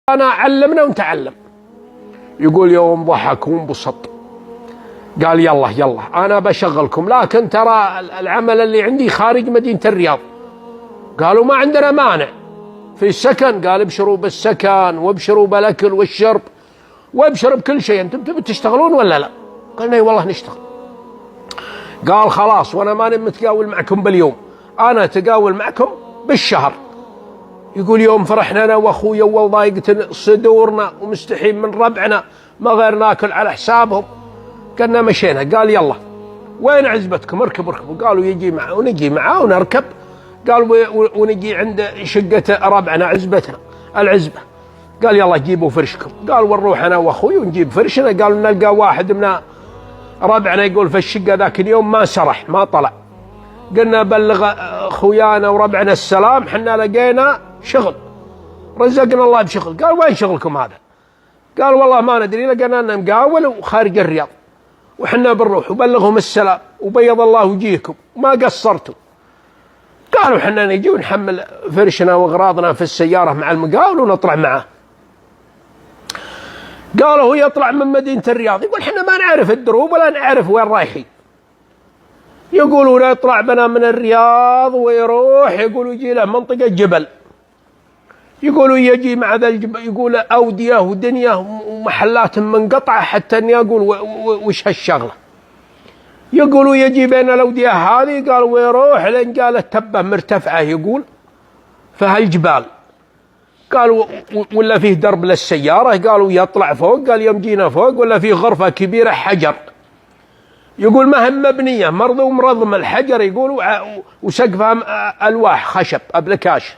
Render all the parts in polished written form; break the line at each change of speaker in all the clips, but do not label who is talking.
أنا علمنا ونتعلم. يقول يوم ضحك وانبسط قال يلا يلا أنا بشغلكم، لكن ترى العمل اللي عندي خارج مدينة الرياض. قالوا ما عندنا مانع في السكن. قال ابشروا بالسكن وابشروا بالأكل والشرب وابشروا بكل شيء، أنتم تبي تشتغلون ولا لا؟ قلنا والله نشتغل. قال خلاص وأنا ماني متقاول معكم باليوم، أنا أتقاول معكم بالشهر. يقول يوم فرحنا أنا وأخويا وضايقت صدورنا ومستحيين من ربعنا ما غير ناكل على حسابهم. قلنا مشينا. قال يلا وين عزبتكم؟ اركبوا. قالوا يجي معه ونجي معه ونركب. قال ونجي عند شقة ربعنا عزبتنا العزبة. قال يلا جيبوا فرشكم. قال ونروح أنا وأخوي ونجيب فرشنا. قالوا نلقى واحد من ربعنا يقول في الشقة ذاك اليوم ما سرح ما طلع. قلنا بلغ خويانا وربعنا السلام، حنا لقينا شغل رزقنا الله بشغل. قال وين شغلكم هذا؟ قال والله ما ندري، لقينا لنا مقاول وخارج الرياض وحنا بنروح وبلغهم السلام وبيض الله وجيهكم وما قصرتوا. قالوا حنا نجي ونحمل فرشنا واغراضنا في السيارة مع المقاول ونطلع معه. قالوا هو يطلع من مدينة الرياض، يقول حنا ما نعرف الدروب ولا نعرف وين رايحين. يقولوا يطلع بنا من الرياض ويروح، يقولوا يجي له منطقة جبل، يقولوا يجي مع ذا الجبل يقول أودية ودنيا ومحلات منقطعة، حتى أني أقول وش هالشغلة. يقولوا يجي بين الأودية هذه قال ويروح لين قالت تبه مرتفعة يقول فهالجبال. قالوا ولا فيه درب للسيارة، قالوا يطلع فوق. قال يوم جينا فوق ولا فيه غرفة كبيرة حجر، يقول ما هم مبنية مرض ومرضم الحجر، يقول وسقفها ألواح خشب أبلكاش.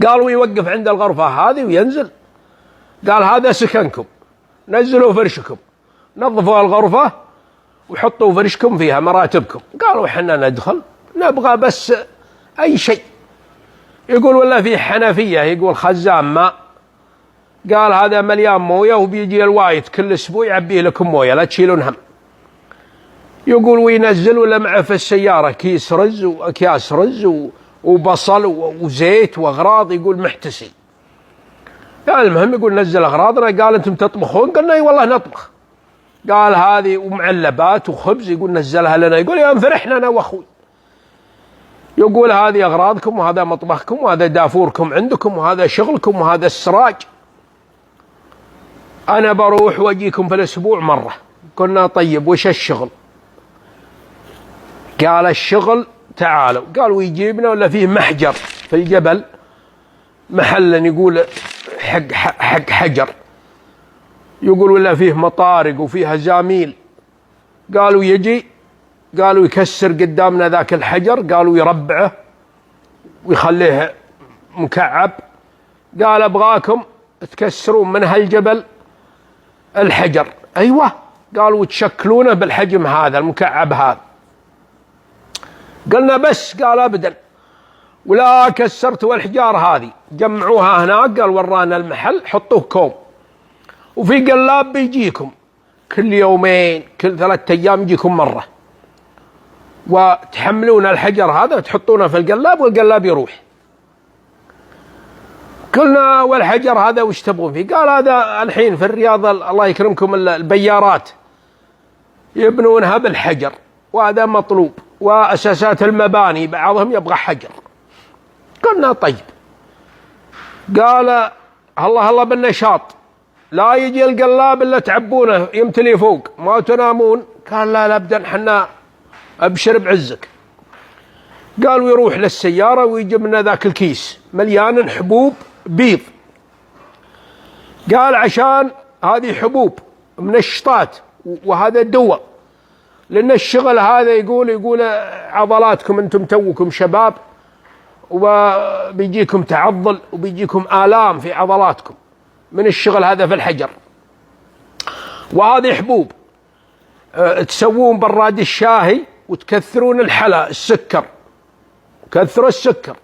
قالوا يوقف عند الغرفة هذه وينزل. قال هذا سكنكم، نزلوا فرشكم، نظفوا الغرفة وحطوا فرشكم فيها مراتبكم. قالوا حنا ندخل نبغى بس أي شيء. يقول ولا في حنفية يقول خزان ماء، قال هذا مليان موية وبيجي الوايد كل أسبوع يعبيه لكم موية لا تشيلون هم. يقول وينزل ولا معه في السيارة كيس رز وأكياس رز وبصل وزيت وأغراض، يقول محتسي. قال المهم يقول نزل أغراضنا. قال أنتم تطبخون؟ قلنا اي والله نطبخ. قال هذه ومعلبات وخبز، يقول نزلها لنا. يقول يوم فرحنا أنا وأخوي. يقول هذه أغراضكم وهذا مطبخكم وهذا دافوركم عندكم وهذا شغلكم وهذا السراج. أنا بروح وأجيكم في الأسبوع مرة. قلنا طيب وش الشغل؟ قال الشغل تعالوا. قالوا يجيبنا ولا فيه محجر في الجبل محل يقول حق حجر، يقول ولا فيه مطارق وفيها زاميل. قالوا يجي، قالوا يكسر قدامنا ذاك الحجر، قالوا يربعه ويخليه مكعب. قال أبغاكم تكسرون من هالجبل الحجر. أيوة. قالوا تشكلونه بالحجم هذا المكعب هذا. قلنا بس. قال أبدا ولا كسرتوا الحجار هذه، جمعوها هناك. قال ورانا المحل حطوه كوم وفي قلاب بيجيكم كل يومين كل 3 أيام يجيكم مرة، وتحملون الحجر هذا وتحطونه في القلاب والقلاب يروح. قلنا والحجر هذا وش تبغون فيه؟ قال هذا الحين في الرياض الله يكرمكم البيارات يبنونها بالحجر وهذا مطلوب، وأساسات المباني بعضهم يبغى حجر. قلنا طيب. قال الله بالنشاط، لا يجي القلاب إلا تعبونه يمتلي فوق ما تنامون. قال لا أبدا حنا أبشر بعزك. قال ويروح للسيارة ويجيب لنا ذاك الكيس مليان حبوب بيض. قال عشان هذه حبوب منشطات وهذا دواء، لأن الشغل هذا يقول عضلاتكم أنتم توكم شباب وبيجيكم تعضل وبيجيكم آلام في عضلاتكم من الشغل هذا في الحجر. وهذه حبوب تسوون براد الشاهي وتكثرون الحلا السكر، كثروا السكر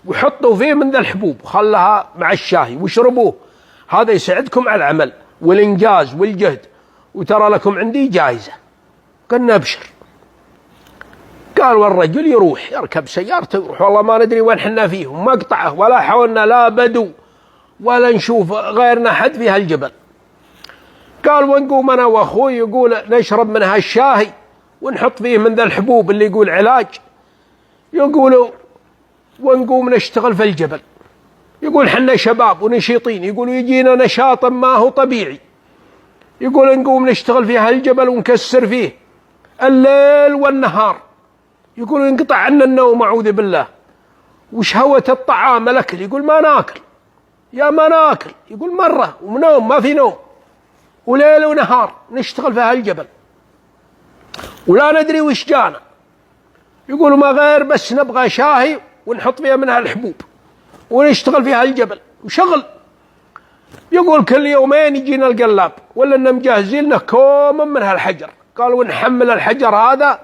وحطوا فيه من ذا الحبوب وخلها مع الشاهي واشربوه، هذا يساعدكم على العمل والإنجاز والجهد، وترى لكم عندي جائزة. قلنا ابشر. قال والرجل يروح يركب سيارته ويروح. والله ما ندري وين حنا فيه، مقطعه ولا حولنا لا بدو ولا نشوف غيرنا حد في هالجبل. قال ونقوم أنا وأخوي يقول نشرب من هالشاهي ونحط فيه من ذا الحبوب اللي يقول علاج، يقولوا ونقوم نشتغل في الجبل. يقول حنا شباب ونشيطين، يقولوا يجينا نشاط ما هو طبيعي. يقول نقوم نشتغل في هالجبل ونكسر فيه الليل والنهار. يقول ينقطع عنا النوم أعوذ بالله، وشهوة الطعام الأكل. يقول ما ناكل، يا ما ناكل. يقول مرة ونوم ما في نوم، وليل ونهار نشتغل في هالجبل ولا ندري وش جانا. يقولوا ما غير بس نبغى شاهي ونحط فيها من هالحبوب ونشتغل في هالجبل وشغل. يقول كل يومين يجينا القلاب ولا إننا مجهزين لنا كوم من هالحجر. قالوا نحمل الحجر هذا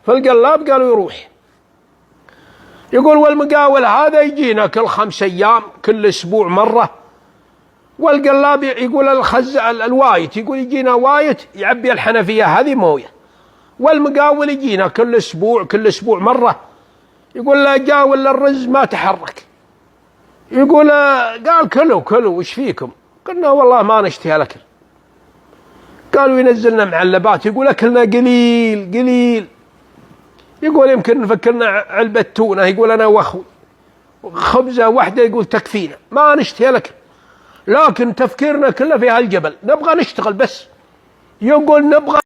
في القلاب، قالوا يروح. يقول والمقاول هذا يجينا كل 5 أيام، كل أسبوع مرة. والقلاب يقول الوايت يقول يجينا وايت يعبي الحنفية هذه موية. والمقاول يجينا كل أسبوع مرة. يقول لا جاء ولا الرز ما تحرك. يقول قال كلوا وش فيكم؟ قلنا والله ما نشتهي الأكل. قالوا ينزلنا معلبات. يقول أكلنا قليل. يقول يمكن نفكرنا علبة تونة، يقول أنا وأخوي خبزة واحدة يقول تكفينا، ما نشتهي الأكل، لكن تفكيرنا كله في هالجبل، نبغى نشتغل بس. يقول نبغى